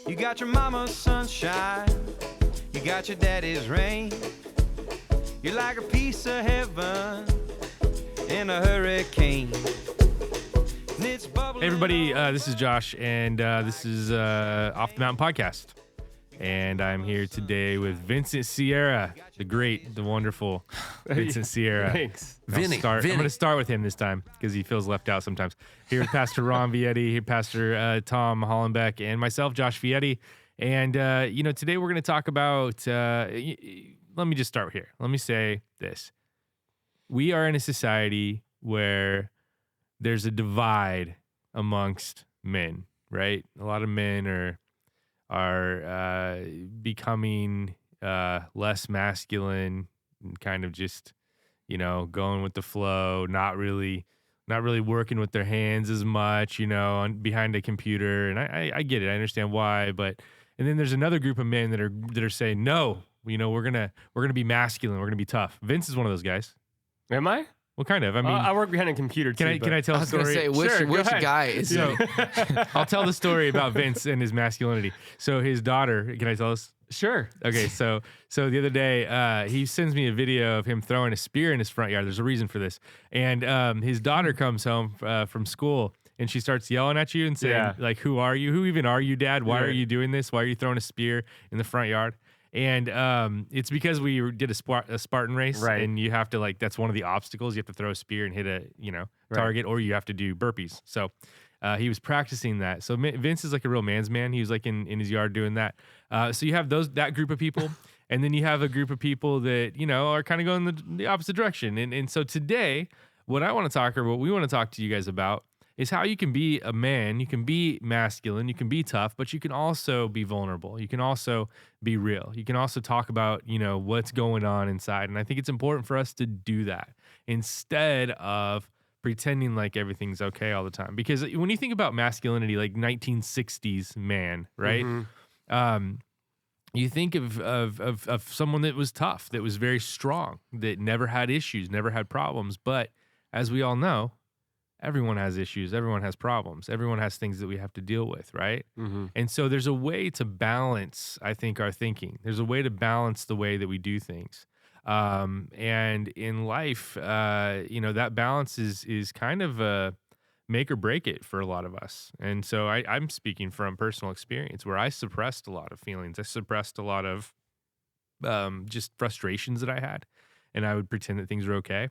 You got your mama's sunshine, you got your daddy's rain. You're like a piece of heaven in a hurricane. Hey everybody, this is Josh, and this is Off the Mountain Podcast. And I'm here today with Vincent Sierra, the great, the wonderful Vincent Sierra. Thanks. I'm going to start with him this time because he feels left out sometimes. Here with Pastor Ron Vietti, here Pastor Tom Hollenbeck, and myself, Josh Vietti. And, today we're going to talk about, let me just start here. Let me say this. We are in a society where there's a divide amongst men, right? A lot of men are becoming less masculine and kind of just, going with the flow, not really working with their hands as much, behind a computer. And I get it. I understand why. And then there's another group of men that are saying, no, we're gonna be masculine. We're gonna be tough. Vince is one of those guys. Am I? Well, kind of. I mean, I work behind a computer too. Can I tell a story? I was going to say, which guy is he? I'll tell the story about Vince and his masculinity. So his daughter, can I tell us? Sure. Okay, so the other day, he sends me a video of him throwing a spear in his front yard. There's a reason for this. And his daughter comes home from school, and she starts yelling at you and saying, like, who are you? Who even are you, Dad? Why are you doing this? Why are you throwing a spear in the front yard? And it's because we did a Spartan race, right? And you have to, that's one of the obstacles. You have to throw a spear and hit a target, or you have to do burpees. So he was practicing that. So Vince is like a real man's man. He was like in his yard doing that. So you have that group of people, and then you have a group of people that are kind of going the opposite direction. And so today, what we want to talk to you guys about is how you can be a man, you can be masculine, you can be tough, but you can also be vulnerable. You can also be real. You can also talk about, what's going on inside. And I think it's important for us to do that instead of pretending like everything's okay all the time. Because when you think about masculinity, like 1960s man, right? Mm-hmm. You think of someone that was tough, that was very strong, that never had issues, never had problems. But as we all know, everyone has issues. Everyone has problems. Everyone has things that we have to deal with, right? Mm-hmm. And so there's a way to balance, I think, our thinking. There's a way to balance the way that we do things. And in life, that balance is kind of a make or break it for a lot of us. And so I'm speaking from personal experience where I suppressed a lot of feelings. I suppressed a lot of just frustrations that I had, and I would pretend that things were okay.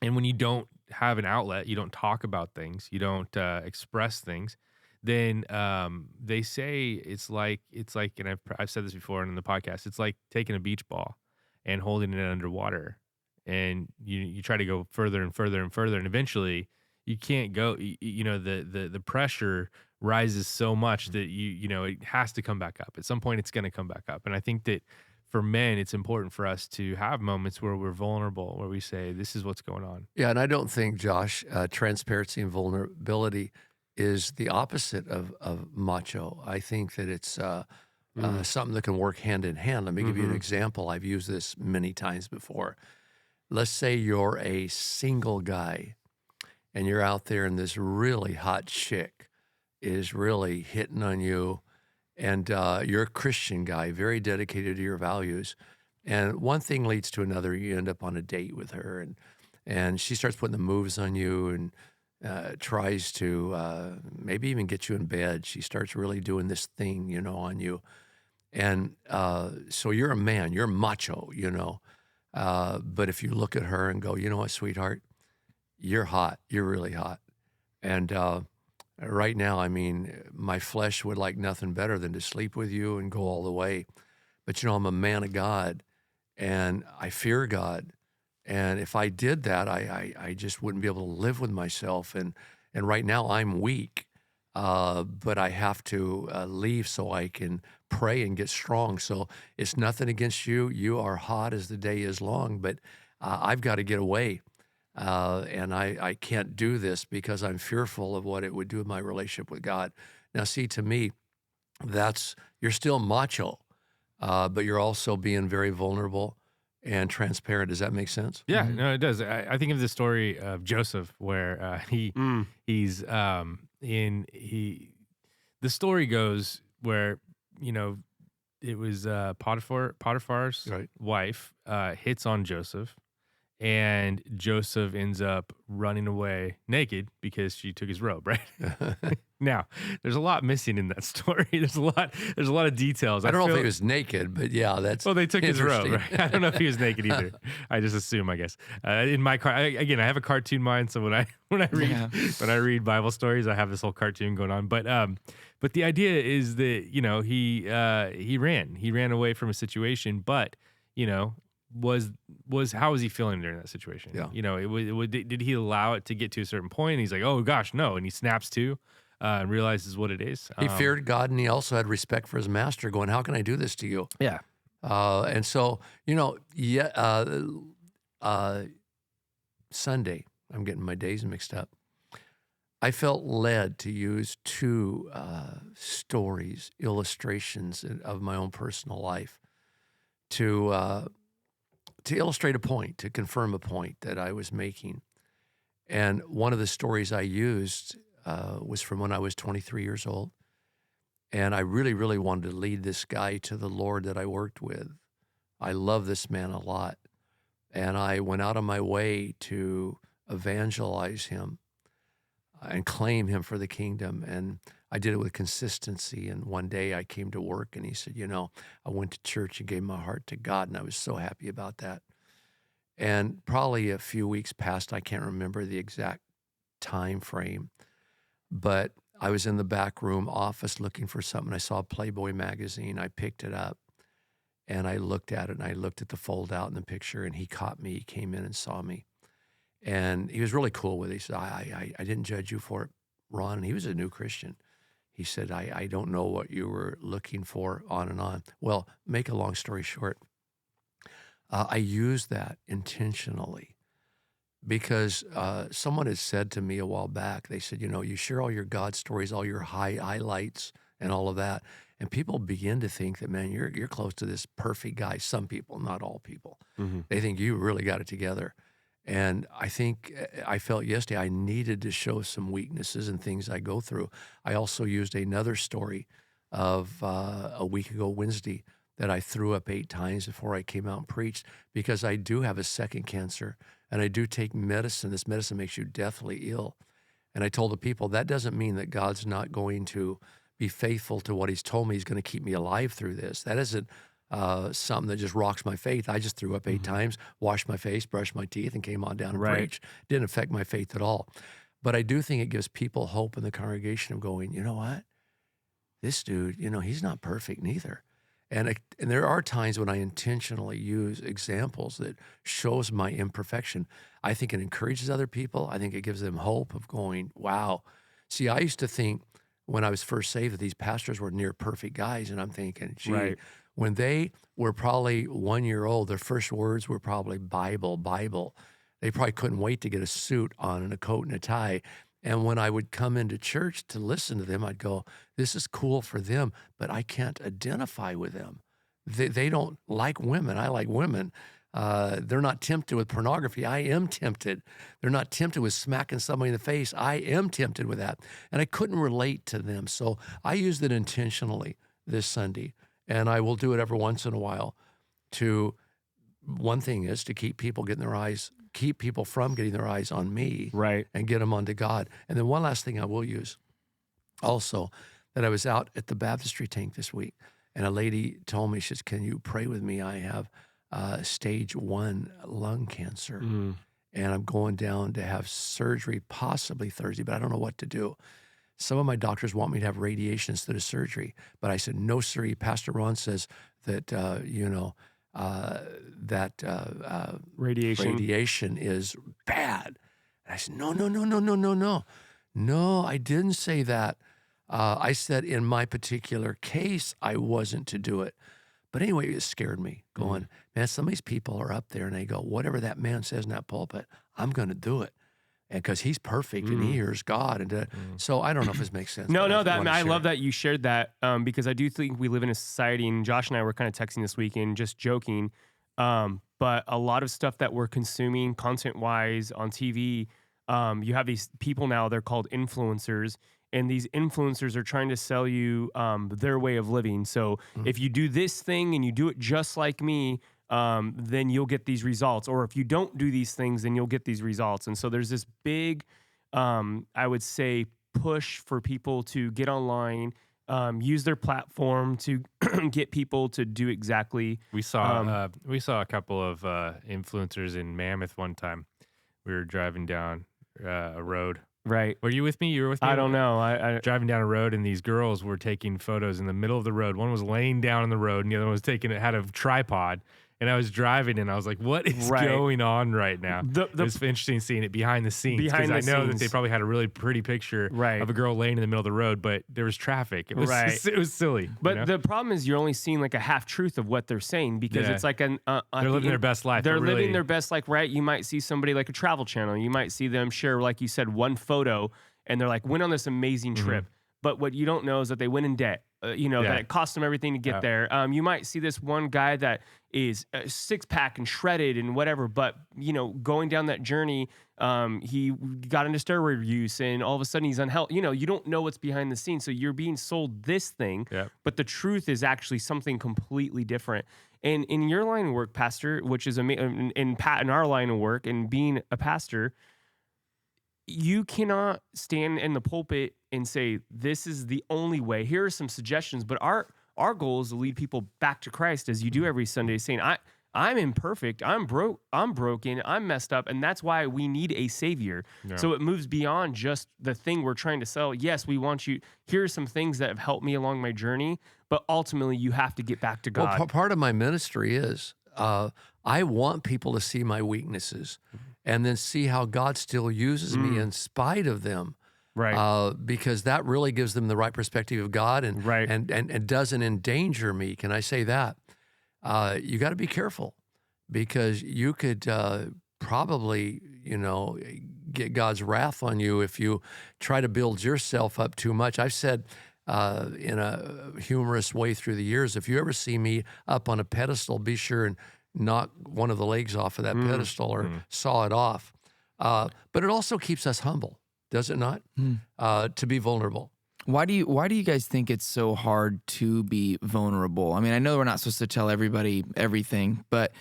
And when you don't have an outlet, you don't talk about things, you don't express things, then they say it's like, and I've said this before in the podcast, it's like taking a beach ball and holding it underwater, and you try to go further and further and further, and eventually you can't go. The pressure rises so much that it has to come back up. At some point, it's going to come back up, and I think that for men, it's important for us to have moments where we're vulnerable, where we say, this is what's going on. Yeah, and I don't think, Josh, transparency and vulnerability is the opposite of macho. I think that it's something that can work hand in hand. Let me give you an example. I've used this many times before. Let's say you're a single guy, and you're out there and this really hot chick is really hitting on you, and you're a Christian guy, very dedicated to your values. And one thing leads to another. You end up on a date with her, and she starts putting the moves on you and tries to maybe even get you in bed. She starts really doing this thing, on you. And so you're a man, you're macho, But if you look at her and go, you know what, sweetheart, you're hot. You're really hot. And right now, I mean, my flesh would like nothing better than to sleep with you and go all the way. But, I'm a man of God, and I fear God. And if I did that, I just wouldn't be able to live with myself. And right now I'm weak, but I have to leave so I can pray and get strong. So it's nothing against you. You are hot as the day is long, but I've got to get away. And I can't do this because I'm fearful of what it would do with my relationship with God. Now, see, to me, you're still macho, but you're also being very vulnerable and transparent. Does that make sense? Yeah, no, it does. I think of the story of Joseph, where the story goes, where, it was Potiphar's Right. wife hits on Joseph, and Joseph ends up running away naked because she took his robe, right? Now, there's a lot missing in that story. There's a lot of details. I don't know if feel- he was naked, but yeah, that's Well, they took his robe, interesting. right? I don't know if he was naked either. I just assume, I guess. In my car, I have a cartoon mind, so when I read Bible stories, I have this whole cartoon going on. But the idea is that he ran away from a situation, but was how was he feeling during that situation? Yeah. Did he allow it to get to a certain point? And he's like, oh gosh, no, and he snaps to. And realizes what it is. He feared God, and he also had respect for his master, going, how can I do this to you? Yeah. And so, Sunday, I'm getting my days mixed up. I felt led to use two stories, illustrations of my own personal life to illustrate a point, to confirm a point that I was making. And one of the stories I used was from when I was 23 years old. And I really, really wanted to lead this guy to the Lord that I worked with. I love this man a lot. And I went out of my way to evangelize him and claim him for the kingdom. And I did it with consistency. And one day I came to work and he said, I went to church and gave my heart to God. And I was so happy about that. And probably a few weeks passed. I can't remember the exact time frame. But I was in the back room office looking for something. I saw Playboy magazine. I picked it up and I looked at it and I looked at the fold out in the picture and he caught me. He came in and saw me. And he was really cool with it. He said, I didn't judge you for it, Ron. And he was a new Christian. He said, I don't know what you were looking for, on and on. Well, make a long story short, I used that intentionally. Because someone had said to me a while back, they said, you share all your God stories, all your highlights and all of that. And people begin to think that, man, you're close to this perfect guy. Some people, not all people. Mm-hmm. They think you really got it together. And I felt yesterday I needed to show some weaknesses and things I go through. I also used another story of a week ago, Wednesday, that I threw up 8 times before I came out and preached, because I do have a second cancer. And I do take medicine. This medicine makes you deathly ill. And I told the people, that doesn't mean that God's not going to be faithful to what he's told me. He's going to keep me alive through this. That isn't something that just rocks my faith. I just threw up 8 times, washed my face, brushed my teeth, and came on down and preached. Didn't affect my faith at all. But I do think it gives people hope in the congregation of going, you know what? This dude, he's not perfect neither. And there are times when I intentionally use examples that shows my imperfection. I think it encourages other people. I think it gives them hope of going, wow. See, I used to think when I was first saved that these pastors were near perfect guys. And I'm thinking, gee, when they were probably 1 year old, their first words were probably Bible, Bible. They probably couldn't wait to get a suit on and a coat and a tie. And when I would come into church to listen to them, I'd go, this is cool for them, but I can't identify with them. They don't like women. I like women. They're not tempted with pornography. I am tempted. They're not tempted with smacking somebody in the face. I am tempted with that. And I couldn't relate to them. So I used it intentionally this Sunday. And I will do it every once in a while one thing is to keep people from getting their eyes on me, and get them onto God. And then one last thing I will use also, that I was out at the baptistry tank this week, and a lady told me, she says, can you pray with me? I have stage 1 lung cancer, and I'm going down to have surgery possibly Thursday, but I don't know what to do. Some of my doctors want me to have radiation instead of surgery, but I said, no, sir. Pastor Ron says that, radiation is bad. And I said, no. No, I didn't say that. I said in my particular case, I wasn't to do it. But anyway, it scared me going, man, some of these people are up there and they go, whatever that man says in that pulpit, I'm going to do it. And because he's perfect and he hears God. And so I don't know if this makes sense. No, I love that you shared that because I do think we live in a society, and Josh and I were kind of texting this weekend, just joking. But a lot of stuff that we're consuming content-wise on TV, you have these people now, they're called influencers, and these influencers are trying to sell you their way of living. So if you do this thing and you do it just like me, then you'll get these results. Or if you don't do these things, then you'll get these results. And so there's this big, I would say, push for people to get online, use their platform to get people to do exactly. We saw a couple of influencers in Mammoth one time. We were driving down a road. Right. Were you with me? You were with me? I don't know. I driving down a road, and these girls were taking photos in the middle of the road. One was laying down on the road, and the other one was had a tripod. And I was driving, and I was like, "What is going on right now?" It's interesting seeing it behind the scenes, because I know that they probably had a really pretty picture of a girl laying in the middle of the road, but there was traffic. It was it was silly. But the problem is, you're only seeing like a half truth of what they're saying, because it's like they're living their best life. They're living their best life, right? You might see somebody like a Travel Channel. You might see them share, like you said, one photo, and they're like, "Went on this amazing trip." But what you don't know is that they went in debt. That it cost them everything to get there. You might see this one guy that is six-pack and shredded and whatever, but going down that journey, he got into steroid use, and all of a sudden he's unhealthy. You don't know what's behind the scenes, so you're being sold this thing, but the truth is actually something completely different. And in your line of work, Pastor, which is in our line of work, and being a pastor, you cannot stand in the pulpit and say, this is the only way. Here are some suggestions, but our goal is to lead people back to Christ, as you do every Sunday, saying, I'm imperfect, I'm broken, I'm messed up, and that's why we need a Savior. Yeah. So it moves beyond just the thing we're trying to sell. Yes, we want you. Here are some things that have helped me along my journey, but ultimately you have to get back to God. Well, part of my ministry is I want people to see my weaknesses and then see how God still uses me in spite of them. Right. Because that really gives them the right perspective of God and doesn't endanger me. Can I say that? You got to be careful, because you could probably, get God's wrath on you if you try to build yourself up too much. I've said in a humorous way through the years, if you ever see me up on a pedestal, be sure and knock one of the legs off of that pedestal or saw it off. But it also keeps us humble, does it not? To be vulnerable. Why do you guys think it's so hard to be vulnerable? I mean, I know we're not supposed to tell everybody everything, but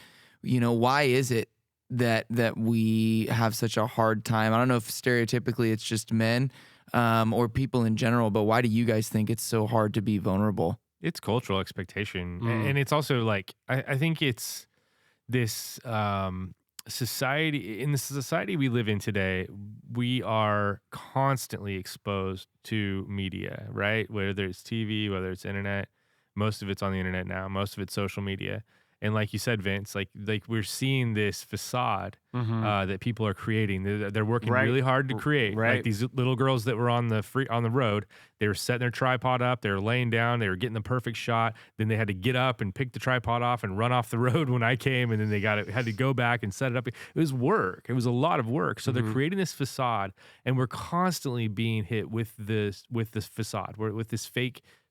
why is it that we have such a hard time? I don't know if stereotypically it's just men or people in general, but why do you guys think it's so hard to be vulnerable? It's cultural expectation, and it's also like I think it's this society. In the society we live in today, we are constantly exposed to media, right? Whether it's TV, whether it's internet, most of it's on the internet now, most of it's social media. And like you said, Vince, like we're seeing this facade that people are creating. They're working really hard to create. Like these little girls that were on the road, they were setting their tripod up, they were laying down, they were getting the perfect shot. Then they had to get up and pick the tripod off and run off the road when I came, and then they had to go back and set it up. It was work. It was a lot of work. So they're creating this facade, and we're constantly being hit with this facade, with this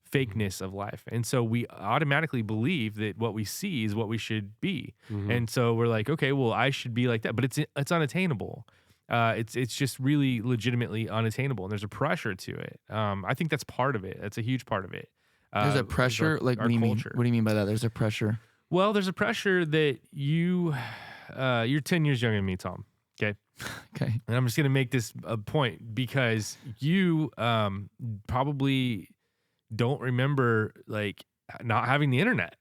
fakeness of life. And so we automatically believe that what we see is what we should be. And so we're like, okay, well, I should be like that, but it's unattainable. It's just really legitimately unattainable, and there's a pressure to it. I think that's part of it. That's a huge part of it. There's a pressure? What do you mean? What do you mean by that? There's a pressure? Well, there's a pressure that you're 10 years younger than me, Tom. Okay. Okay. And I'm just going to make this a point, because you probably don't remember like not having the internet.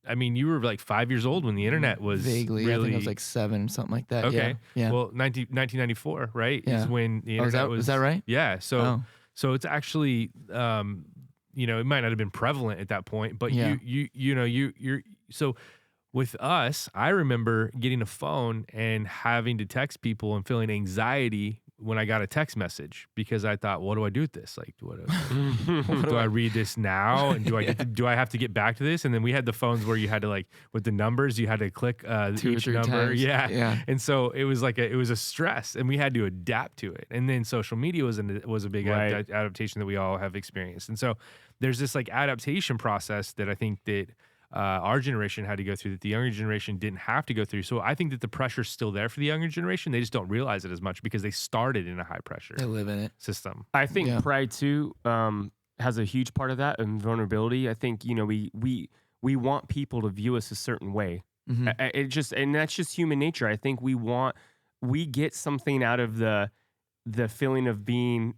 I mean, you were like 5 years old when the internet was vaguely. Really, I think I was like 7, something like that. Okay. Yeah. Well, 1994, right? Yeah. Is when the internet was. Is that right? Yeah. So it's actually, it might not have been prevalent at that point, but you're so with us, I remember getting a phone and having to text people and feeling anxiety when I got a text message, because I thought, what do I do with this? Like, do I read this now? And do I have to get back to this? And then we had the phones where you had to, like, with the numbers, you had to click 2 or 3 each number. times. Yeah. And so it was like it was a stress, and we had to adapt to it. And then social media was a big adaptation that we all have experienced. And so there's this like adaptation process that I think that our generation had to go through that the younger generation didn't have to go through. So I think that the pressure's still there for the younger generation. They just don't realize it as much because they started in a high pressure They live in it. system. I think Yeah. pride too has a huge part of that, and vulnerability. I think, you know, we want people to view us a certain way. Mhm. And that's just human nature. I think we get something out of the feeling of being,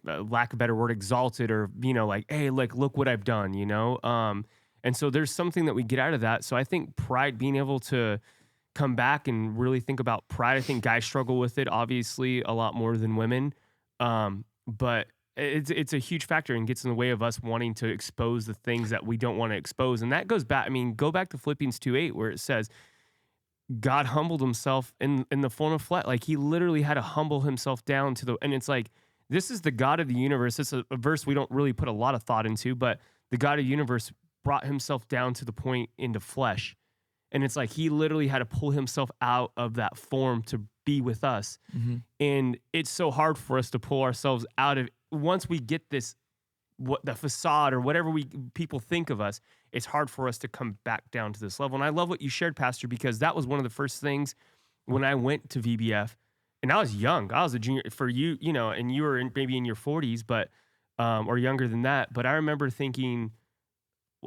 lack of a better word, exalted, or, you know, like, hey, like, look what I've done, you know? And so there's something that we get out of that. So I think pride, being able to come back and really think about pride. I think guys struggle with it, obviously, a lot more than women. But it's a huge factor and gets in the way of us wanting to expose the things that we don't want to expose. And that goes back, I mean, go back to Philippians 2:8, where it says, God humbled himself in the form of flesh. Like, he literally had to humble himself down to and it's like, this is the God of the universe. This is a verse we don't really put a lot of thought into, but the God of the universe brought himself down to the point into flesh. And it's like, he literally had to pull himself out of that form to be with us. Mhm. And it's so hard for us to pull ourselves out of, once we get this, what the facade or whatever people think of us, it's hard for us to come back down to this level. And I love what you shared, Pastor, because that was one of the first things when I went to VBF, and I was young. I was a junior for you, you know, and you were maybe in your 40s, but or younger than that. But I remember thinking,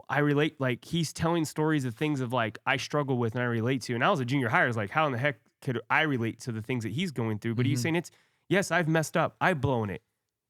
I relate, like, he's telling stories of things of, like, I struggle with and I relate to. And I was a junior high. I was like, how in the heck could I relate to the things that he's going through? But he's saying, yes, I've messed up. I've blown it.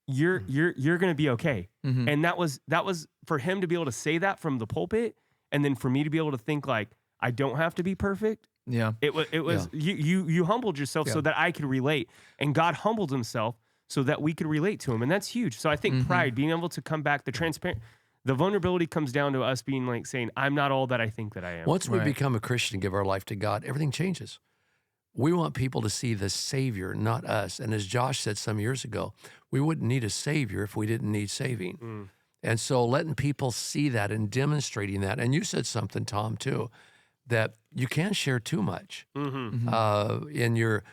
You're going to be okay. Mhm. And that was for him to be able to say that from the pulpit. And then for me to be able to think, like, I don't have to be perfect. Yeah. It was you humbled yourself so that I could relate. And God humbled himself so that we could relate to him. And that's huge. So I think pride, being able to come back, the vulnerability comes down to us being like saying, I'm not all that I think that I am. Once we Right. become a Christian and give our life to God, everything changes. We want people to see the Savior, not us. And as Josh said some years ago, we wouldn't need a Savior if we didn't need saving. And so letting people see that and demonstrating that. And you said something, Tom, too, that you can't share too much. In your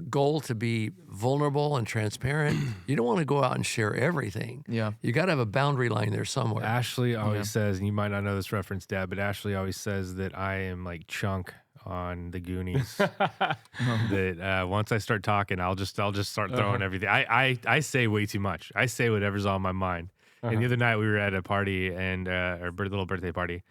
goal to be vulnerable and transparent, you don't want to go out and share everything. Yeah. You got to have a boundary line there somewhere. Ashley always says, and you might not know this reference, Dad, but Ashley always says that I am like Chunk on the Goonies. That once I start talking, I'll just start throwing everything. I say way too much. I say whatever's on my mind. And the other night we were at a party and our little birthday party.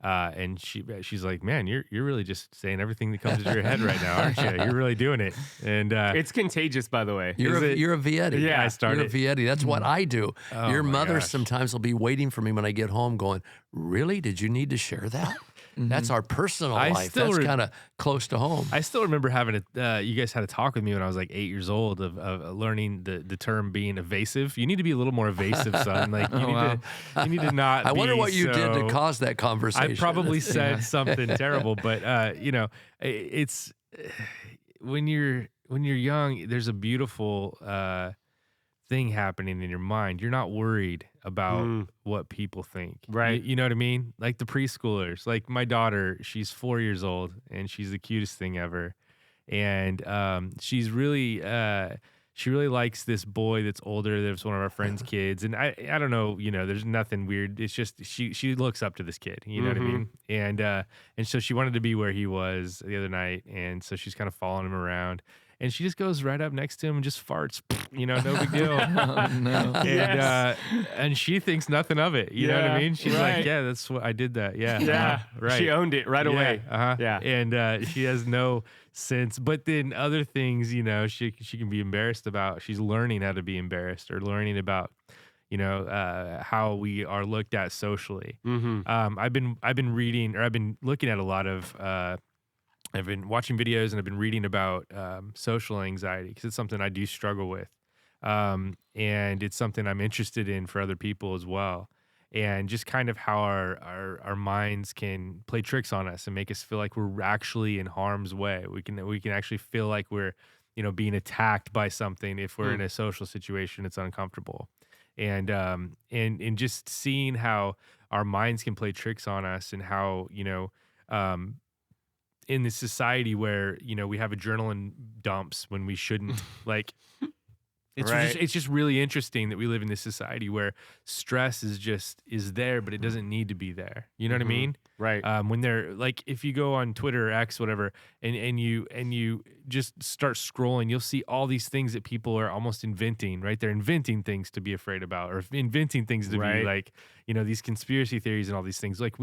And she's like, man, you're really just saying everything that comes into your head right now, aren't you? You're really doing it. And It's contagious, by the way. You're a Vietti. Yeah, I started. You're a Vietti. That's what I do. Oh, Your my mother gosh. sometimes will be waiting for me when I get home going, really? Did you need to share that? That's our personal I life. still That's kind of close to home. I still remember having you guys had a talk with me when I was like 8 years old of learning the term being evasive. You need to be a little more evasive, son. Like you need to not. I wonder be what you did to so- cause that conversation. I probably said something terrible, but you know, it's when you're young, there's a beautiful thing happening in your mind. You're not worried about what people think. Right. You know what I mean? Like the preschoolers, like my daughter, she's 4 years old and she's the cutest thing ever. And she's really, she really likes this boy that's older. That's one of our friends' kids. And I don't know, you know, there's nothing weird. It's just, she looks up to this kid, you know what I mean? And so she wanted to be where he was the other night. And so she's kind of following him around. And she just goes right up next to him and just farts, you know, no big deal. Oh, no. And and she thinks nothing of it. You know what I Yeah, mean? She's right. like, yeah, that's what I did that. Yeah. Yeah. Right. She owned it right away. Yeah. Yeah. And she has no sense. But then other things, you know, she can be embarrassed about. She's learning how to be embarrassed or learning about, you know, how we are looked at socially. I've been reading, or I've been looking at a lot of I've been watching videos and I've been reading about social anxiety because it's something I do struggle with. And it's something I'm interested in for other people as well. And just kind of how our minds can play tricks on us and make us feel like we're actually in harm's way. We can actually feel like we're, you know, being attacked by something if we're in a social situation that's uncomfortable. And just seeing how our minds can play tricks on us and how, you know, in this society where, you know, we have adrenaline dumps when we shouldn't, like, it's just really interesting that we live in this society where stress is there, but it doesn't need to be there. You know what I mean? Right. When they're like, if you go on Twitter or X, whatever, and you just start scrolling, you'll see all these things that people are almost inventing, right? They're inventing things to be afraid about, or inventing things to be like, these conspiracy theories and all these things. Like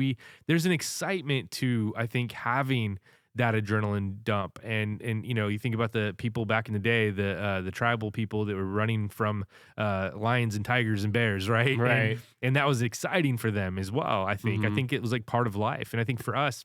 there's an excitement to, I think, having that adrenaline dump. And you think about the people back in the day, the tribal people that were running from lions and tigers and bears, right? Right. And that was exciting for them as well, I think. I think it was like part of life. And I think for us,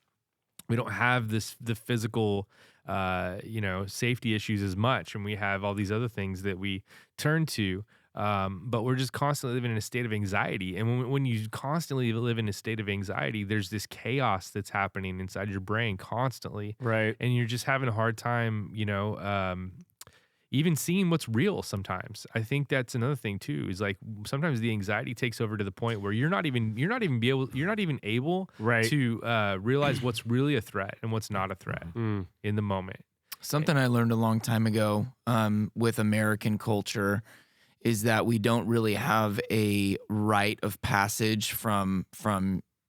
we don't have the physical safety issues as much, and we have all these other things that we turn to. But we're just constantly living in a state of anxiety. And when you constantly live in a state of anxiety, there's this chaos that's happening inside your brain constantly. Right. And you're just having a hard time, even seeing what's real sometimes. I think that's another thing too, is like sometimes the anxiety takes over to the point where you're not even able to realize what's really a threat and what's not a threat in the moment. Something I learned a long time ago with American culture is that we don't really have a rite of passage from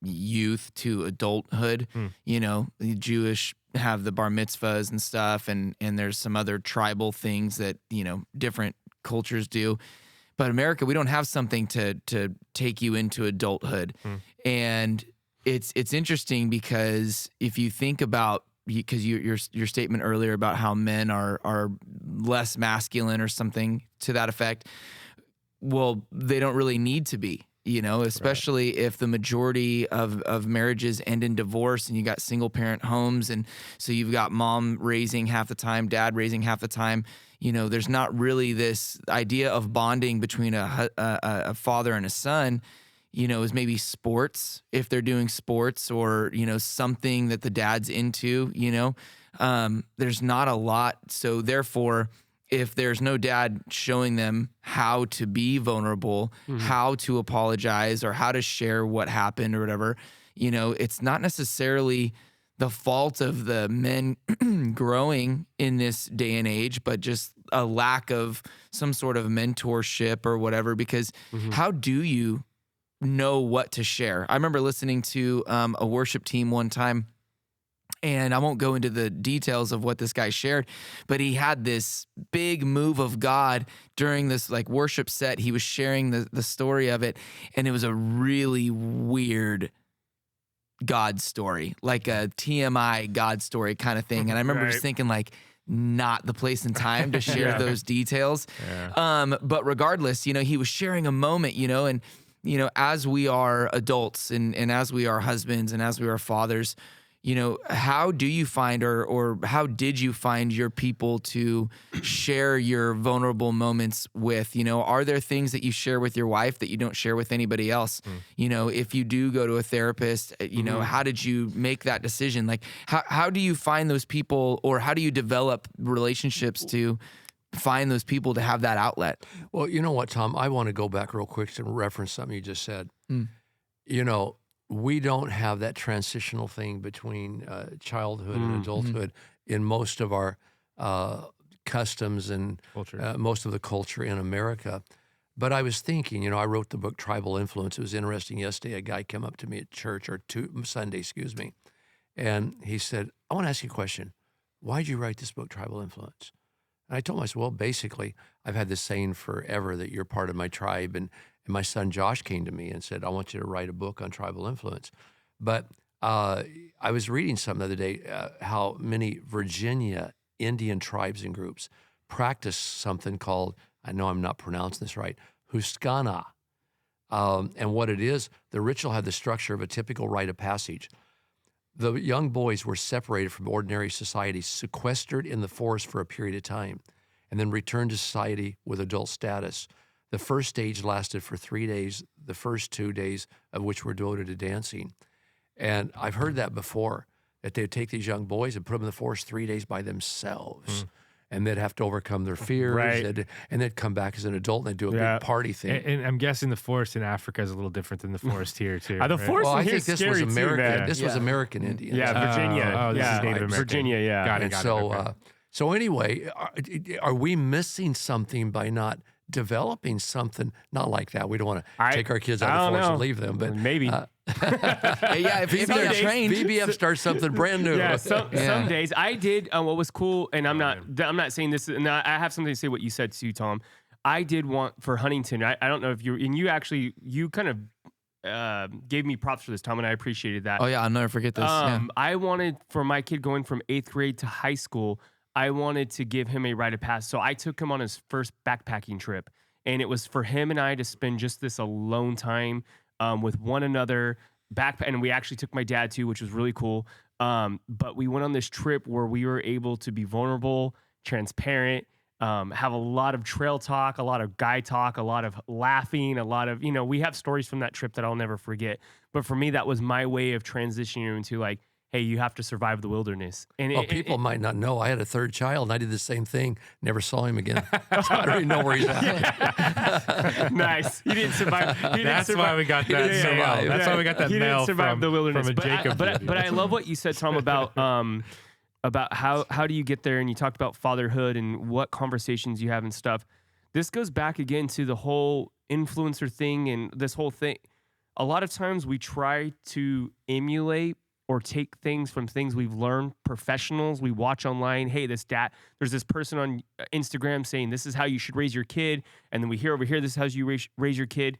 youth to adulthood. The Jewish have the bar mitzvahs and stuff, and there's some other tribal things that different cultures do. But America, we don't have something to take you into adulthood. And it's interesting because if you think about, because your statement earlier about how men are less masculine or something to that effect, well, they don't really need to be, especially if the majority of marriages end in divorce and you got single parent homes. And so you've got mom raising half the time, dad raising half the time. There's not really this idea of bonding between a father and a son. Is maybe sports, if they're doing sports, or, something that the dad's into, there's not a lot. So therefore, if there's no dad showing them how to be vulnerable, how to apologize, or how to share what happened or whatever, it's not necessarily the fault of the men growing in this day and age, but just a lack of some sort of mentorship or whatever, because how do you know what to share? I remember listening to a worship team one time, and I won't go into the details of what this guy shared, but he had this big move of God during this like worship set. He was sharing the story of it, and it was a really weird God story, like a TMI God story kind of thing. And I remember just thinking like, not the place and time to share those details. But regardless, he was sharing a moment, and as we are adults and as we are husbands and as we are fathers, how do you find or how did you find your people to share your vulnerable moments with? Are there things that you share with your wife that you don't share with anybody else? If you do go to a therapist, how did you make that decision? Like, how do you find those people, or how do you develop relationships to find those people to have that outlet? Well, you know what, Tom? I want to go back real quick to reference something you just said. We don't have that transitional thing between childhood and adulthood in most of our customs and most of the culture in America. But I was thinking, I wrote the book Tribal Influence. It was interesting. Yesterday, a guy came up to me at church, or Sunday, and he said, I want to ask you a question. Why did you write this book, Tribal Influence? And I told him, I said, well, basically, I've had this saying forever that you're part of my tribe. And my son Josh came to me and said, I want you to write a book on tribal influence. But I was reading something the other day, how many Virginia Indian tribes and groups practice something called, I know I'm not pronouncing this right, Huskana. And what it is, the ritual had the structure of a typical rite of passage. The young boys were separated from ordinary society, sequestered in the forest for a period of time, and then returned to society with adult status. The first stage lasted for 3 days, the first 2 days of which were devoted to dancing. And I've heard that before, that they'd take these young boys and put them in the forest 3 days by themselves. And they'd have to overcome their fears, and they'd come back as an adult and they'd do a big party thing. And I'm guessing the forest in Africa is a little different than the forest here, too. The forest I in here think is this scary was American. too, This was American Indian. Virginia. This is Native American. Virginia, Got it. And so, Okay. so anyway, are we missing something by not developing something not like that. We don't want to take our kids I out of the don't force know. and leave them, but Maybe. Yeah, if they're trained. VBF starts something brand new. Yeah, some days I did. What was cool, and I'm not saying this. And I have something to say what you said too, Tom. I did want for Huntington. I don't know if you kind of gave me props for this, Tom, and I appreciated that. Oh yeah, I'll never forget this. I wanted for my kid going from 8th grade to high school. I wanted to give him a rite of passage. So I took him on his first backpacking trip, and it was for him and I to spend just this alone time with one another. And we actually took my dad too, which was really cool. But we went on this trip where we were able to be vulnerable, transparent, have a lot of trail talk, a lot of guy talk, a lot of laughing, a lot of, we have stories from that trip that I'll never forget. But for me, that was my way of transitioning into like, hey, you have to survive the wilderness. And people might not know. I had a third child, and I did the same thing. Never saw him again. So I don't even know where he's at. Nice. He didn't survive. That's why we got that mail. That's why we got that he mail didn't survive from, the wilderness. from a Jacob. But I love what you said, Tom, about how do you get there, and you talked about fatherhood and what conversations you have and stuff. This goes back again to the whole influencer thing and this whole thing. A lot of times we try to emulate or take things from things we've learned, professionals we watch online. Hey, there's this person on Instagram saying this is how you should raise your kid. And then we hear over here, this is how you raise your kid.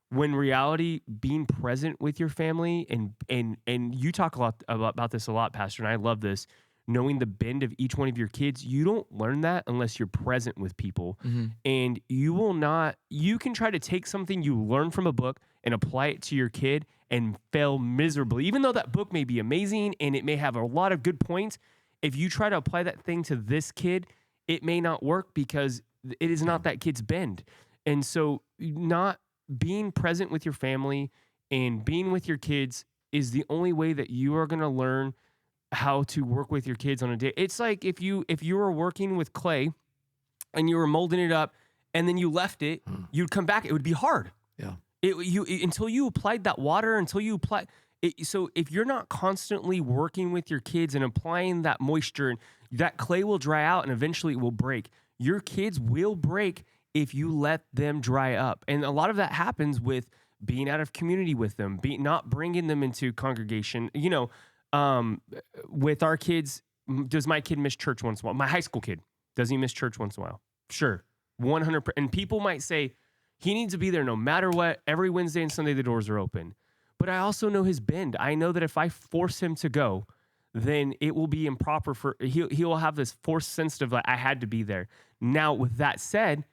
When reality, being present with your family, and you talk a lot about this a lot, Pastor, and I love this, knowing the bend of each one of your kids, you don't learn that unless you're present with people. Mm-hmm. And you can try to take something you learn from a book and apply it to your kid and fail miserably. Even though that book may be amazing and it may have a lot of good points, if you try to apply that thing to this kid, it may not work because it is not that kid's bend. And so not being present with your family and being with your kids is the only way that you are going to learn how to work with your kids on a day. It's like if you were working with clay and you were molding it up and then you left it, you'd come back, it would be hard. Yeah. Until you applied that water, until you apply it. So if you're not constantly working with your kids and applying that moisture, that clay will dry out and eventually it will break. Your kids will break if you let them dry up. And a lot of that happens with being out of community with them, not bringing them into congregation. With our kids, does my kid miss church once in a while? My high school kid, does he miss church once in a while? Sure. 100%. And people might say, he needs to be there no matter what. Every Wednesday and Sunday, the doors are open. But I also know his bend. I know that if I force him to go, then it will be improper he will have this forced sensitive, like, I had to be there. Now, with that said,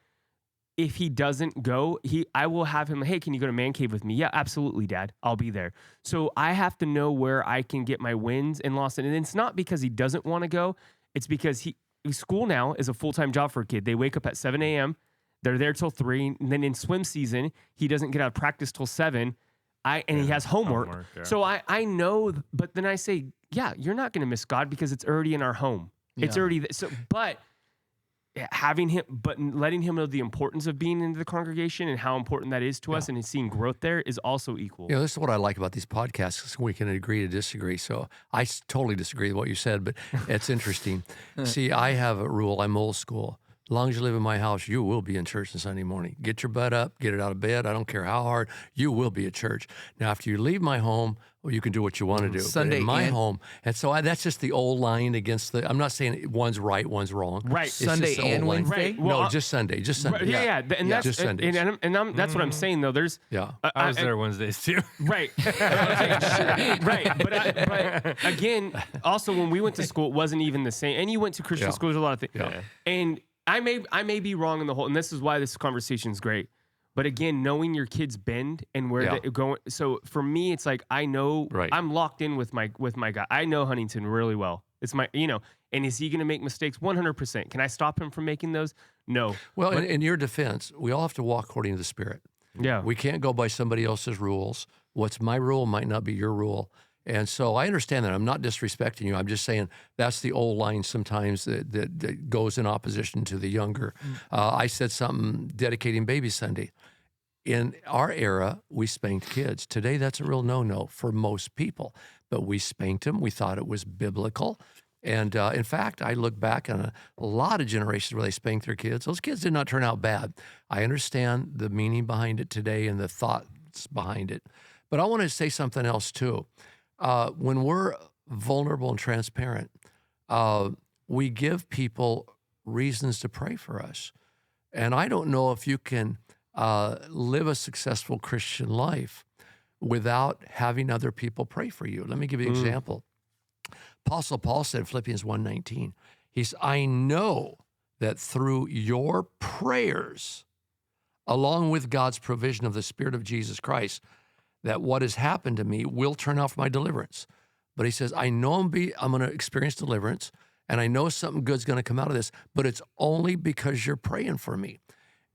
if he doesn't go, I will have him, hey, can you go to man cave with me? Yeah, absolutely, Dad. I'll be there. So I have to know where I can get my wins and losses. And it's not because he doesn't want to go. It's because school now is a full-time job for a kid. They wake up at 7 a.m., they're there till 3. And then in swim season, he doesn't get out of practice till 7. He has homework. Yeah. So I know, but then I say, yeah, you're not going to miss God because it's already in our home. Yeah. It's already but letting him know the importance of being in the congregation and how important that is to us and seeing growth there is also equal. This is what I like about these podcasts. We can agree to disagree. So I totally disagree with what you said, but it's interesting. See, I have a rule. I'm old school. As long as you live in my house, you will be in church on Sunday morning. Get your butt up, get it out of bed. I don't care how hard, you will be at church. Now, after you leave my home, well, you can do what you want to do. Sunday in my home. And so that's just the old line against I'm not saying one's right, one's wrong. Right. It's Sunday and Wednesday? Right. Well, no, just Sunday. Just Sunday. Yeah. And that's just Sundays. And that's what I'm saying, though. There's I was there Wednesdays too. Right. Right. But again, also when we went to school, it wasn't even the same. And you went to Christian school, there's a lot of things. Yeah. And I may be wrong in the whole, and this is why this conversation is great. But again, knowing your kids bend and where they're going. So for me, it's like I know I'm locked in with my guy. I know Huntington really well. It's my and is he going to make mistakes? 100%. Can I stop him from making those? No. Well, in your defense, we all have to walk according to the Spirit. Yeah. We can't go by somebody else's rules. What's my rule might not be your rule. And so I understand that. I'm not disrespecting you. I'm just saying that's the old line sometimes that goes in opposition to the younger. I said something dedicating Baby Sunday. In our era, we spanked kids. Today, that's a real no-no for most people. But we spanked them. We thought it was biblical. And in fact, I look back on a lot of generations where they spanked their kids. Those kids did not turn out bad. I understand the meaning behind it today and the thoughts behind it. But I want to say something else too. When we're vulnerable and transparent, we give people reasons to pray for us. And I don't know if you can live a successful Christian life without having other people pray for you. Let me give you an example. Apostle Paul said in Philippians 1:19, he said, I know that through your prayers, along with God's provision of the Spirit of Jesus Christ, that what has happened to me will turn out for my deliverance. But he says, I know I'm going to experience deliverance, and I know something good's going to come out of this, but it's only because you're praying for me.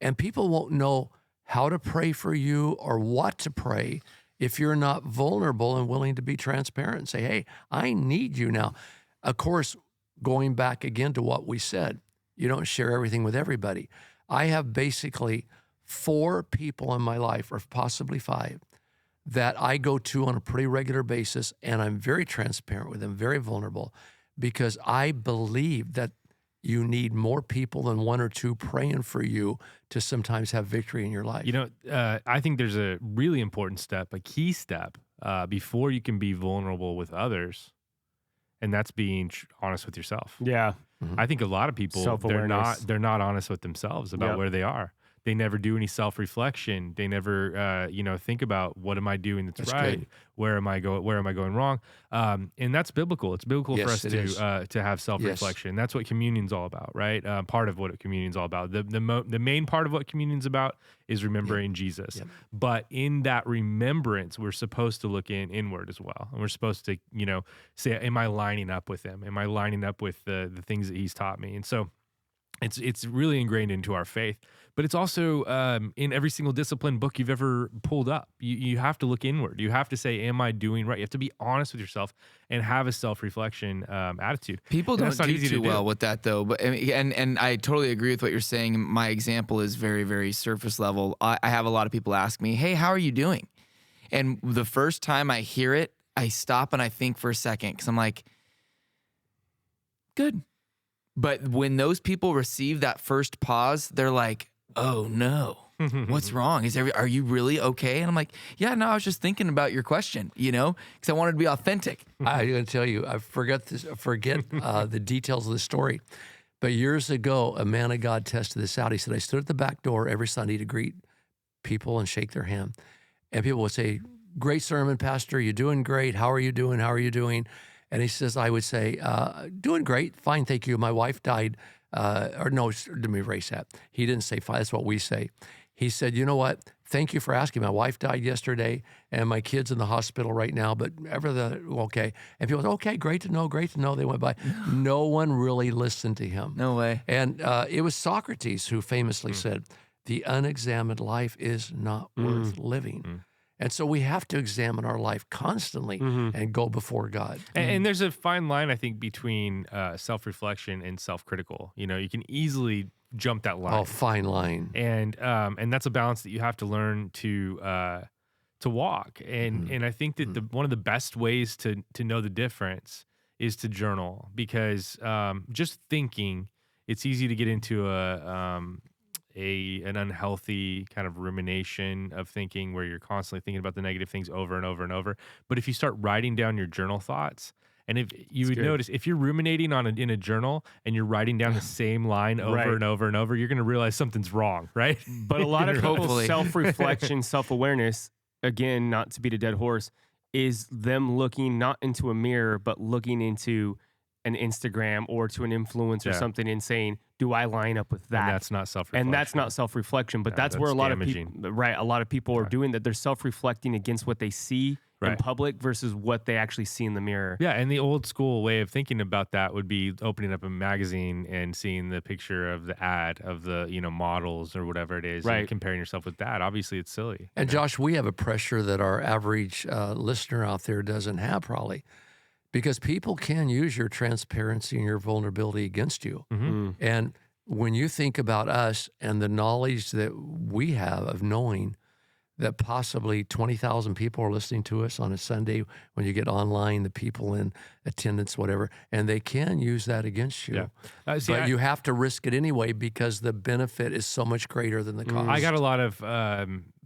And people won't know how to pray for you or what to pray if you're not vulnerable and willing to be transparent and say, hey, I need you now. Of course, going back again to what we said, you don't share everything with everybody. I have basically 4 people in my life, or possibly 5, that I go to on a pretty regular basis, and I'm very transparent with them, very vulnerable, because I believe that you need more people than 1 or 2 praying for you to sometimes have victory in your life. You know, I think there's a really important step, a key step, before you can be vulnerable with others, and that's being honest with yourself. Yeah. I think a lot of people, they're not honest with themselves about where they are. They never do any self-reflection. They never, think about, what am I doing that's right? Good. Where am I going wrong? And that's biblical. It's biblical for us to have self-reflection. That's what communion's all about, right? Part of what communion's all about. The main part of what communion's about is remembering Jesus. Yep. But in that remembrance, we're supposed to look inward as well, and we're supposed to, say, am I lining up with Him? Am I lining up with the things that He's taught me? And so, it's really ingrained into our faith, but it's also in every single discipline book you've ever pulled up. You have to look inward. You have to say, am I doing right? You have to be honest with yourself and have a self-reflection attitude. People don't do too well with that, though. But and I totally agree with what you're saying. My example is very, very surface level. I have a lot of people ask me, hey, how are you doing? And the first time I hear it, I stop and I think for a second, because I'm like, good. But when those people receive that first pause, they're like, oh no, what's wrong? Are you really okay? And I'm like, yeah, no, I was just thinking about your question, because I wanted to be authentic. I'm going to tell you, I forget the details of the story. But years ago, a man of God tested this out. He said, I stood at the back door every Sunday to greet people and shake their hand. And people would say, great sermon, Pastor. You're doing great. How are you doing? How are you doing? And he says, I would say, doing great, fine, thank you. My wife died, let me erase that. He didn't say fine, that's what we say. He said, you know what? Thank you for asking. My wife died yesterday, and my kid's in the hospital right now, but everything okay. And people said, okay, great to know. They went by. No one really listened to him. No way. And it was Socrates who famously said, the unexamined life is not worth living. And so we have to examine our life constantly and go before God. And there's a fine line, I think, between self-reflection and self-critical. You can easily jump that line. Oh, fine line. And that's a balance that you have to learn to walk. And I think that one of the best ways to know the difference is to journal, because just thinking, it's easy to get into an unhealthy kind of rumination of thinking where you're constantly thinking about the negative things over and over and over. But if you start writing down your journal thoughts, and if you would notice, if you're ruminating in a journal and you're writing down the same line over and over and over, you're going to realize something's wrong, right? But a lot of people's self-reflection, self-awareness, again, not to beat a dead horse, is them looking not into a mirror, but looking into an Instagram or to an influencer or something and saying, do I line up with that? And that's not self-reflection. And that's not self-reflection, but that's where a lot of people are doing that. They're self-reflecting against what they see in public versus what they actually see in the mirror. Yeah, and the old school way of thinking about that would be opening up a magazine and seeing the picture of the ad of the models or whatever it is, and comparing yourself with that. Obviously, it's silly. And Josh, we have a pressure that our average listener out there doesn't have, probably. Because people can use your transparency and your vulnerability against you. And when you think about us and the knowledge that we have of knowing that possibly 20,000 people are listening to us on a Sunday when you get online, the people in attendance, whatever, and they can use that against you. Yeah. But you have to risk it anyway because the benefit is so much greater than the cost. I got a lot of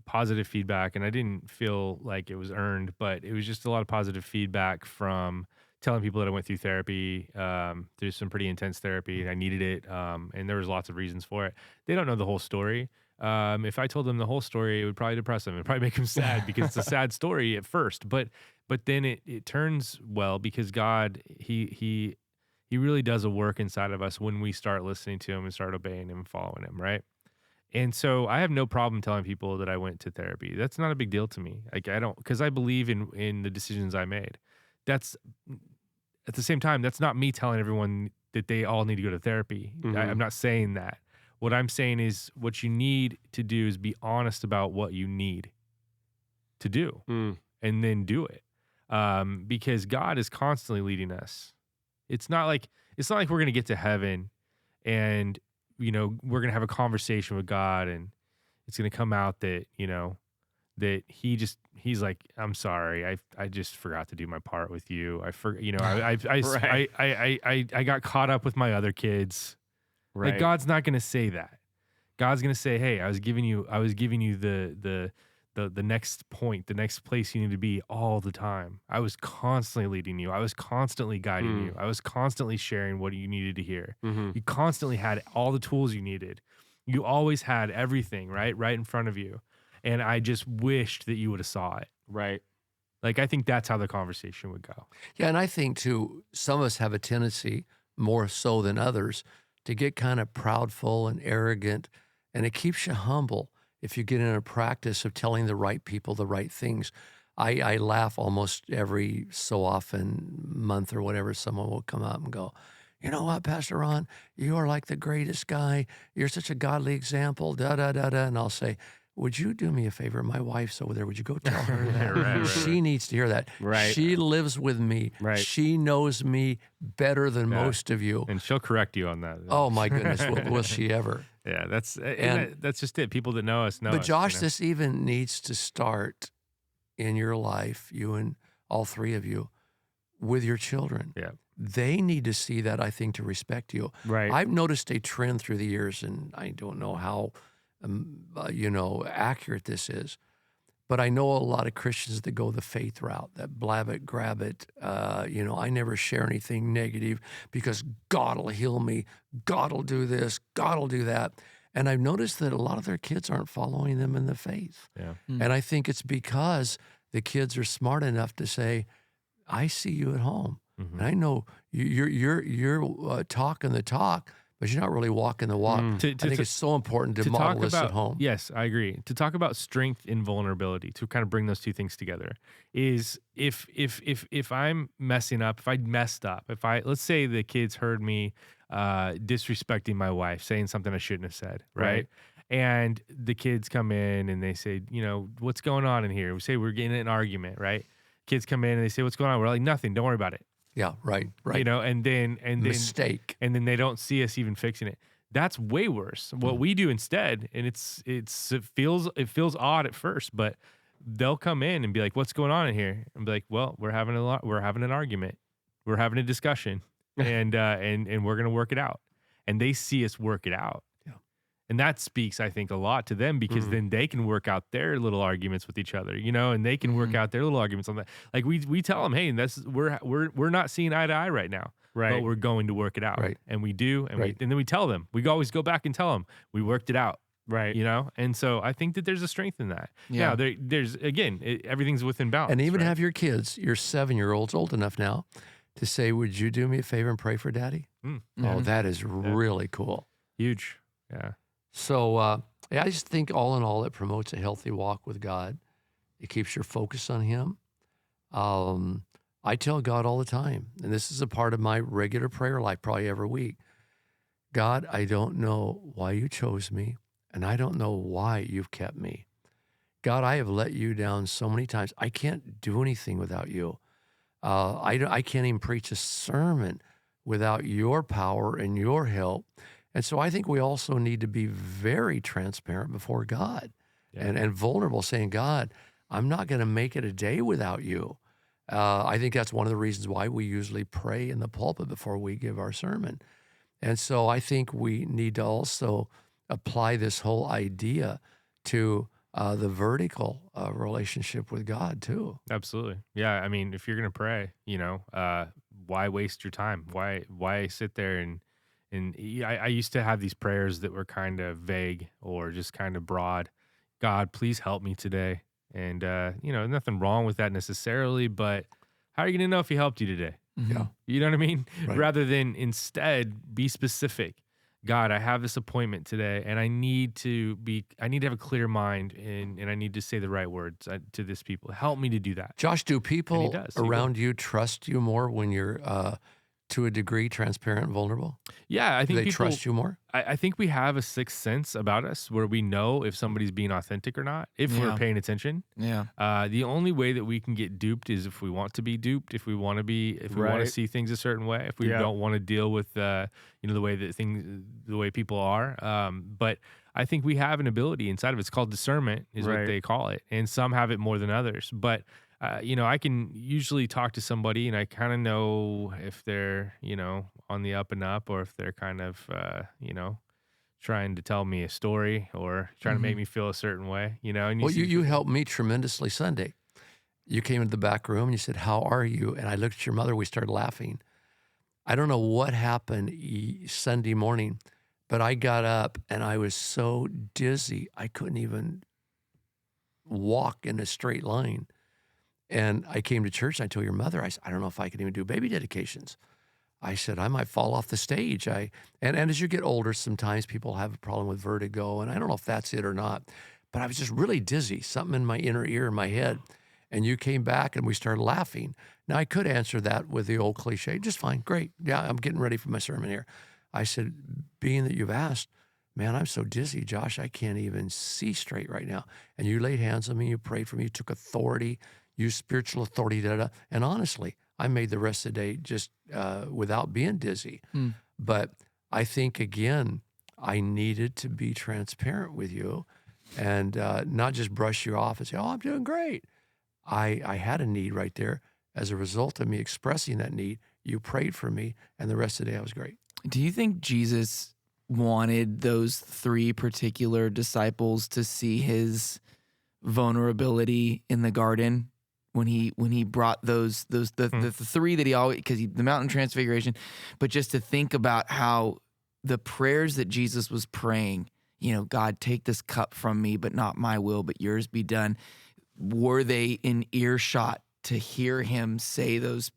positive feedback, and I didn't feel like it was earned, but it was just a lot of positive feedback from telling people that I went through therapy, through some pretty intense therapy, and I needed it, and there was lots of reasons for it. They don't know the whole story. If I told them the whole story, it would probably depress them. It would probably make them sad because it's a sad story at first, but then it turns well because God, he really does a work inside of us when we start listening to him and start obeying him and following him, right? And so I have no problem telling people that I went to therapy. That's not a big deal to me. Like I don't, because I believe in the decisions I made. That's at the same time, that's not me telling everyone that they all need to go to therapy. I'm not saying that. What I'm saying is what you need to do is be honest about what you need to do and then do it. Because God is constantly leading us. It's not like we're going to get to heaven and, we're going to have a conversation with God and it's going to come out that, that he's like, I'm sorry. I just forgot to do my part with you. I got caught up with my other kids. Right. Like God's not going to say that. God's going to say, hey, I was giving you the next point, the next place you need to be all the time. I was constantly leading you. I was constantly guiding you. I was constantly sharing what you needed to hear. You constantly had all the tools you needed. You always had everything right in front of you. And I just wished that you would have saw it. Right. Like, I think that's how the conversation would go. Yeah, and I think, too, some of us have a tendency, more so than others, to get kind of proudful and arrogant, and it keeps you humble if you get in a practice of telling the right people the right things. I laugh almost every so often, month or whatever, someone will come up and go, you know what, Pastor Ron, you are like the greatest guy. You're such a godly example, da-da-da-da. And I'll say, would you do me a favor? My wife's over there. Would you go tell her that? Right. She needs to hear that. Right. She lives with me. Right. She knows me better than most of you. And she'll correct you on that. Oh, my goodness. Will she ever? Yeah, that's just it. People that know us know But us, Josh, this even needs to start in your life, you and all three of you, with your children. Yeah. They need to see that, I think, to respect you. Right. I've noticed a trend through the years, and I don't know how, accurate this is, but I know a lot of Christians that go the faith route, that blab it, grab it. I never share anything negative because God will heal me. God will do this. God will do that. And I've noticed that a lot of their kids aren't following them in the faith. Yeah. And I think it's because the kids are smart enough to say, I see you at home. And I know you're talking the talk, but you're not really walking the walk. I think it's so important to model this at home. Yes, I agree. To talk about strength and vulnerability, to kind of bring those two things together, is if I'm messing up, if I messed up, let's say the kids heard me disrespecting my wife, saying something I shouldn't have said, right? And the kids come in and they say, what's going on in here? We say we're getting in an argument, right? Kids come in and they say, what's going on? We're like, nothing. Don't worry about it. Yeah, right. And then Mistake. and then they don't see us even fixing it. That's way worse. What we do instead, and it feels odd at first, but they'll come in and be like, "What's going on in here?" And be like, "Well, we're having an argument, we're having a discussion, and we're gonna work it out." And they see us work it out. And that speaks, I think, a lot to them because then they can work out their little arguments with each other, and they can work out their little arguments on that. Like we tell them, hey, we're not seeing eye to eye right now, but we're going to work it out, and we do, and and then we tell them. We always go back and tell them we worked it out, right? And so I think that there's a strength in that. Yeah, now, there's again, everything's within balance, and even have your kids, your 7-year-old's old enough now to say, "Would you do me a favor and pray for Daddy?" Oh, that is really cool, huge, yeah. So I just think all in all, it promotes a healthy walk with God. It keeps your focus on Him. I tell God all the time, and this is a part of my regular prayer life, probably every week. God, I don't know why you chose me, and I don't know why you've kept me. God, I have let you down so many times. I can't do anything without you. I can't even preach a sermon without your power and your help. And so I think we also need to be very transparent before God and vulnerable, saying, God, I'm not going to make it a day without you. I think that's one of the reasons why we usually pray in the pulpit before we give our sermon. And so I think we need to also apply this whole idea to the vertical relationship with God too. Absolutely. Yeah. I mean, if you're going to pray, why waste your time? Why sit there and I used to have these prayers that were kind of vague or just kind of broad. God, please help me today. And, nothing wrong with that necessarily, but how are you going to know if he helped you today? Yeah. You know what I mean? Right. Rather than instead be specific. God, I have this appointment today and I need to have a clear mind and I need to say the right words to this people. Help me to do that. Josh, do people does. around you trust you more when you're to a degree transparent and vulnerable? Yeah, I Do think they people trust you more? I think we have a sixth sense about us where we know if somebody's being authentic or not, if we're Yeah. paying attention. Yeah. The only way that we can get duped is if we want to be duped, if we want to Right. see things a certain way, if we Yeah. don't want to deal with the way people are. But I think we have an ability inside of it. It's called discernment, is Right. what they call it, and some have it more than others. But I can usually talk to somebody and I kind of know if they're, on the up and up or if they're kind of, trying to tell me a story or trying to make me feel a certain way, and Well, see- you helped me tremendously Sunday. You came into the back room and you said, "How are you?" And I looked at your mother. We started laughing. I don't know what happened Sunday morning, but I got up and I was so dizzy I couldn't even walk in a straight line. And I came to church and I told your mother, I said, I don't know if I can even do baby dedications. I said, I might fall off the stage. And as you get older, sometimes people have a problem with vertigo, and I don't know if that's it or not, but I was just really dizzy, something in my inner ear in my head. And you came back and we started laughing. Now, I could answer that with the old cliche, just fine, great. Yeah, I'm getting ready for my sermon here. I said, being that you've asked, man, I'm so dizzy, Josh, I can't even see straight right now. And you laid hands on me, you prayed for me, you took authority, used spiritual authority, and honestly, I made the rest of the day just without being dizzy. But I think, again, I needed to be transparent with you and not just brush you off and say, oh, I'm doing great. I had a need right there. As a result of me expressing that need, you prayed for me, and the rest of the day I was great. Do you think Jesus wanted those three particular disciples to see his vulnerability in the garden when he brought the three that he always, because the mountain transfiguration, but just to think about how the prayers that Jesus was praying, God, take this cup from me, but not my will, but yours be done. Were they in earshot to hear him say those?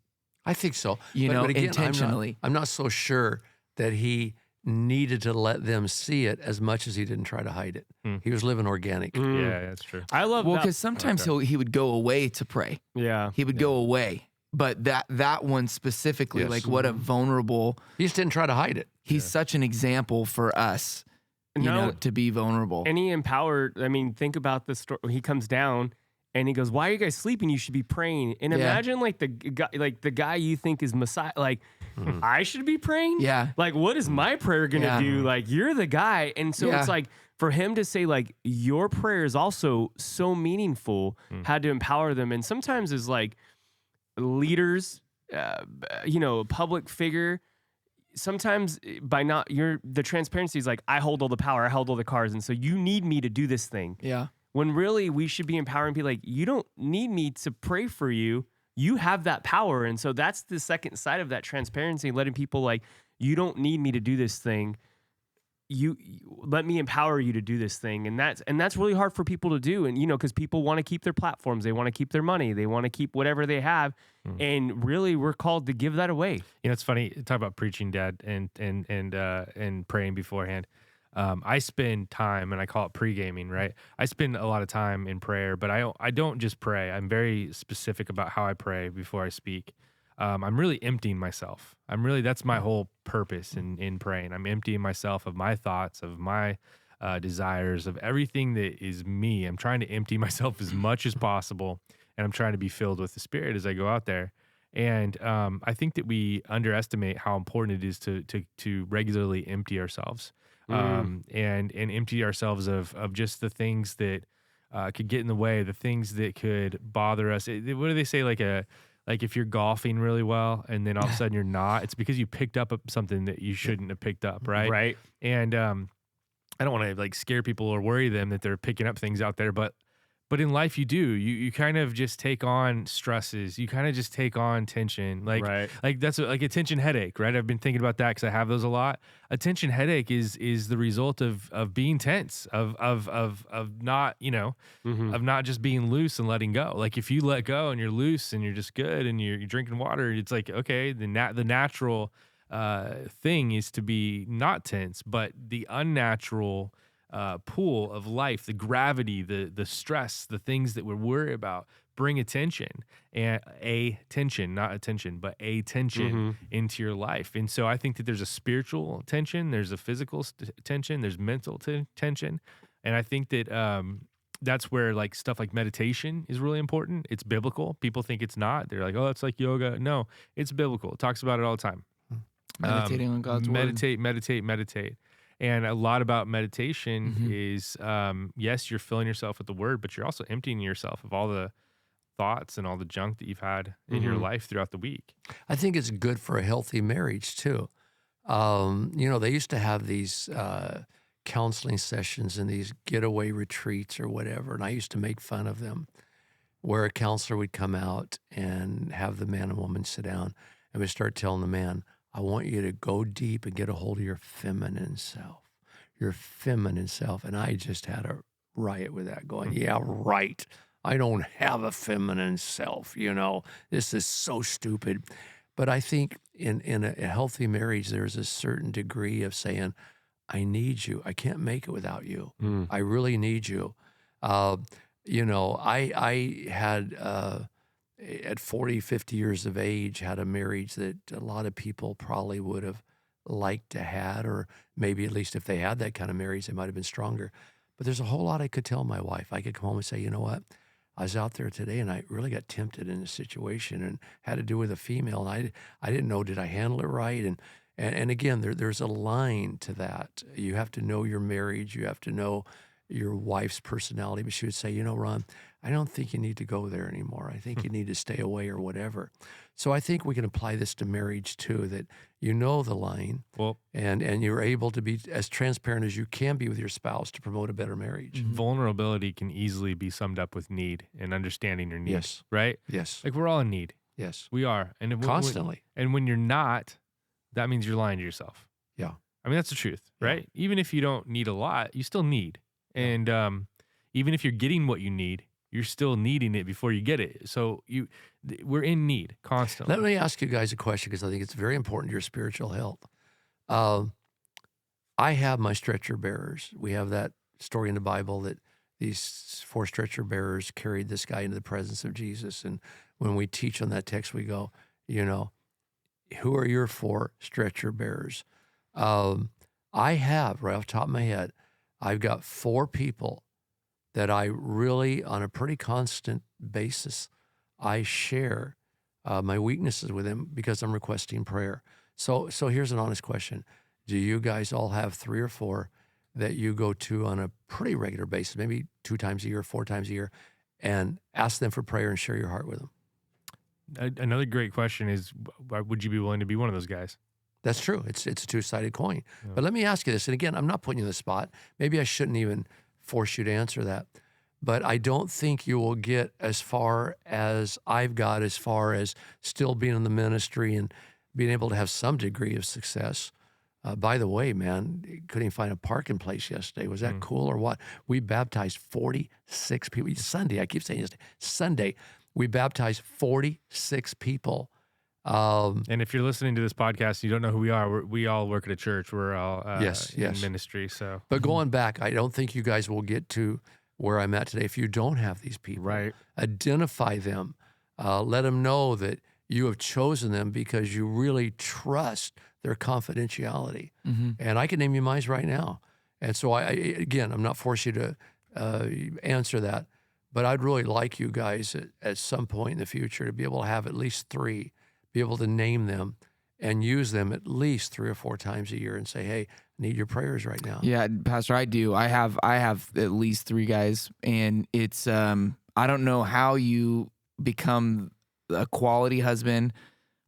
I think so. But again, intentionally. I'm not so sure that he needed to let them see it as much as he didn't try to hide it. He was living organic. Yeah, that's true. I love that. Because sometimes he would go away to pray. Yeah. He would go away. But that one specifically, Yes. like what a vulnerable, He just didn't try to hide it. he's such an example for us, to be vulnerable. And he empowered, think about the story. He comes down and he goes, why are you guys sleeping? You should be praying. And imagine the guy you think is Messiah, I should be praying? Yeah. Like, what is my prayer going to do? Like, you're the guy. And so it's like, for him to say, like, your prayer is also so meaningful, had to empower them. And sometimes as like leaders, public figure, sometimes by not, the transparency is like, I hold all the power, I hold all the cards. And so you need me to do this thing. Yeah. When really we should be empowering people, like, you don't need me to pray for you. You have that power. And so that's the second side of that transparency, letting people like, you don't need me to do this thing. You let me empower you to do this thing. And that's really hard for people to do. And, because people want to keep their platforms. They want to keep their money. They want to keep whatever they have. And really we're called to give that away. It's funny, talk about preaching, Dad, and praying beforehand. I spend time, and I call it pre-gaming, right? I spend a lot of time in prayer, but I don't just pray. I'm very specific about how I pray before I speak. I'm really emptying myself. That's my whole purpose in praying. I'm emptying myself of my thoughts, of my desires, of everything that is me. I'm trying to empty myself as much as possible, and I'm trying to be filled with the Spirit as I go out there. And I think that we underestimate how important it is to regularly empty ourselves. And empty ourselves of just the things that could get in the way, the things that could bother us. What do they say? Like if you're golfing really well and then all of a sudden you're not, it's because you picked up something that you shouldn't have picked up, right? Right. And I don't want to like scare people or worry them that they're picking up things out there, but in life you do. You kind of just take on stresses. You kind of just take on tension. Like that's like a tension headache, right? I've been thinking about that because I have those a lot. A tension headache is the result of being tense, of not, of not just being loose and letting go. Like if you let go and you're loose and you're just good and you're drinking water, it's like, okay, the natural thing is to be not tense, but the unnatural pool of life, the gravity, the stress, the things that we're worried about bring attention, and a tension, not attention, but a tension into your life. And so I think that there's a spiritual tension, there's a physical tension, there's mental tension. And I think that that's where like stuff like meditation is really important. It's biblical. People think it's not. They're like, oh, it's like yoga. No, it's biblical. It talks about it all the time. Meditating on God's word. Meditate. And a lot about meditation is, yes, you're filling yourself with the word, but you're also emptying yourself of all the thoughts and all the junk that you've had in your life throughout the week. I think it's good for a healthy marriage too. They used to have these counseling sessions and these getaway retreats or whatever, and I used to make fun of them, where a counselor would come out and have the man and woman sit down and would start telling the man, I want you to go deep and get a hold of your feminine self. And I just had a riot with that going, yeah, right. I don't have a feminine self, This is so stupid. But I think in a healthy marriage, there's a certain degree of saying, I need you. I can't make it without you. I really need you. I had... at 40, 50 years of age, had a marriage that a lot of people probably would have liked to had, or maybe at least if they had that kind of marriage, they might have been stronger. But there's a whole lot I could tell my wife. I could come home and say, you know what? I was out there today and I really got tempted in a situation and had to do with a female. And I didn't know, did I handle it right? And again, there's a line to that. You have to know your marriage. You have to know your wife's personality. But she would say, Ron, I don't think you need to go there anymore. I think you need to stay away or whatever. So I think we can apply this to marriage too, that you know the line, and you're able to be as transparent as you can be with your spouse to promote a better marriage. Vulnerability can easily be summed up with need and understanding your needs, yes. right? Yes. Like we're all in need. Yes. We are. And constantly. And when you're not, that means you're lying to yourself. Yeah. I mean, that's the truth, right? Yeah. Even if you don't need a lot, you still need. And even if you're getting what you need, you're still needing it before you get it. So we're in need constantly. Let me ask you guys a question because I think it's very important to your spiritual health. I have my stretcher bearers. We have that story in the Bible that these 4 stretcher bearers carried this guy into the presence of Jesus. And when we teach on that text, we go, who are your 4 stretcher bearers? I have, right off the top of my head, I've got 4 people that I really, on a pretty constant basis, I share my weaknesses with them because I'm requesting prayer. So here's an honest question. Do you guys all have 3 or 4 that you go to on a pretty regular basis, maybe 2 times a year, 4 times a year, and ask them for prayer and share your heart with them? Another great question is, would you be willing to be one of those guys? That's true. It's a two-sided coin. Yeah. But let me ask you this, and again, I'm not putting you on the spot. Maybe I shouldn't even force you to answer that. But I don't think you will get as far as I've got as far as still being in the ministry and being able to have some degree of success. By the way, man, couldn't even find a parking place yesterday. Was that cool or what? We baptized 46 people. Sunday, I keep saying yesterday. Sunday, we baptized 46 people. And if you're listening to this podcast, you don't know who we are. We all work at a church. We're all in ministry. So, but going back, I don't think you guys will get to where I'm at today if you don't have these people. Right. Identify them. Let them know that you have chosen them because you really trust their confidentiality. And I can name you mine right now. And so again, I'm not forcing you to answer that, but I'd really like you guys at some point in the future to be able to have at least 3, be able to name them and use them at least 3 or 4 times a year and say, hey, need your prayers right now. Yeah, Pastor, I do. I have at least 3 guys, and it's I don't know how you become a quality husband,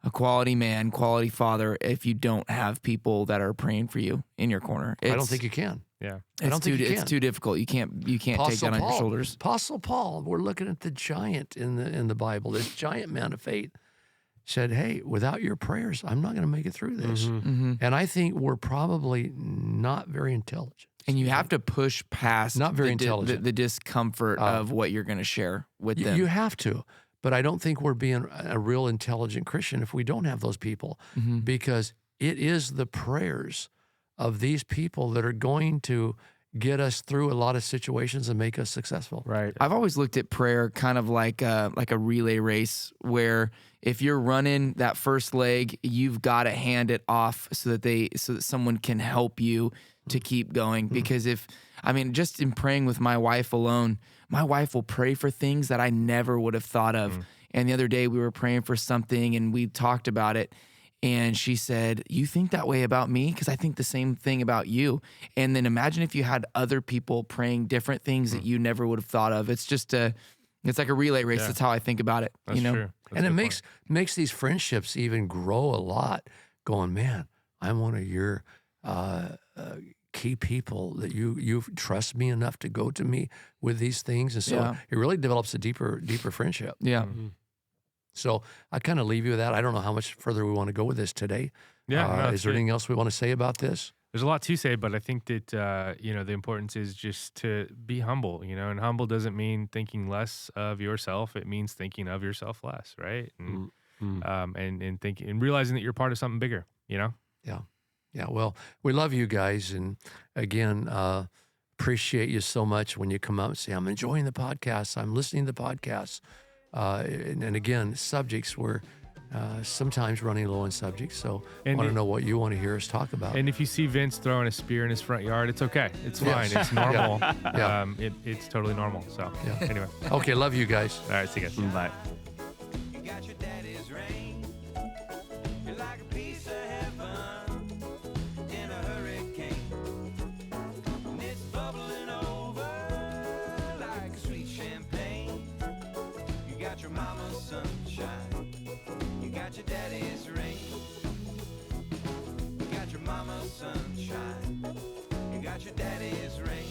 a quality man, quality father if you don't have people that are praying for you in your corner. I don't think you can. Yeah. I don't think you can. It's too difficult. You can't take that on your shoulders. Apostle Paul, we're looking at the giant in the Bible. This giant man of faith said, "Hey, without your prayers, I'm not going to make it through this." Mm-hmm. And I think we're probably not very intelligent. And you have to push past Not very intelligent. the discomfort of what you're going to share with them. You have to. But I don't think we're being a real intelligent Christian if we don't have those people, because it is the prayers of these people that are going to get us through a lot of situations and make us successful. Right. I've always looked at prayer kind of like a relay race, where if you're running that first leg, you've got to hand it off so that someone can help you to keep going. Because just in praying with my wife alone, my wife will pray for things that I never would have thought of. And the other day we were praying for something and we talked about it. And she said, "You think that way about me? Because I think the same thing about you." And then imagine if you had other people praying different things that you never would have thought of. It's just it's like a relay race. Yeah. That's how I think about it. That's true. That's And a it good makes these friendships even grow a lot. Going, man, I'm one of your key people that you trust me enough to go to me with these things, and so it really develops a deeper friendship. Yeah. So I kind of leave you with that. I don't know how much further we want to go with this today. Yeah, no, is there anything else we want to say about this? There's a lot to say, but I think that the importance is just to be humble, and humble doesn't mean thinking less of yourself. It means thinking of yourself less, right? And and thinking and realizing that you're part of something bigger, Yeah. Well, we love you guys, and again, appreciate you so much when you come out and say, "I'm enjoying the podcast. I'm listening to the podcasts." And again, subjects we're sometimes running low on subjects, so I want to know what you want to hear us talk about. And if you see Vince throwing a spear in his front yard, it's okay. It's Yes. fine. It's normal. Yeah. It's totally normal. So Yeah. anyway, Okay, love you guys. all right, see you guys. Bye. You got your daddy's ring. You're like a piece of heaven in a hurricane. And it's bubbling over like sweet champagne. You got your mama's sunshine. You got your daddy's ring. You got your mama's sunshine. You got your daddy's ring.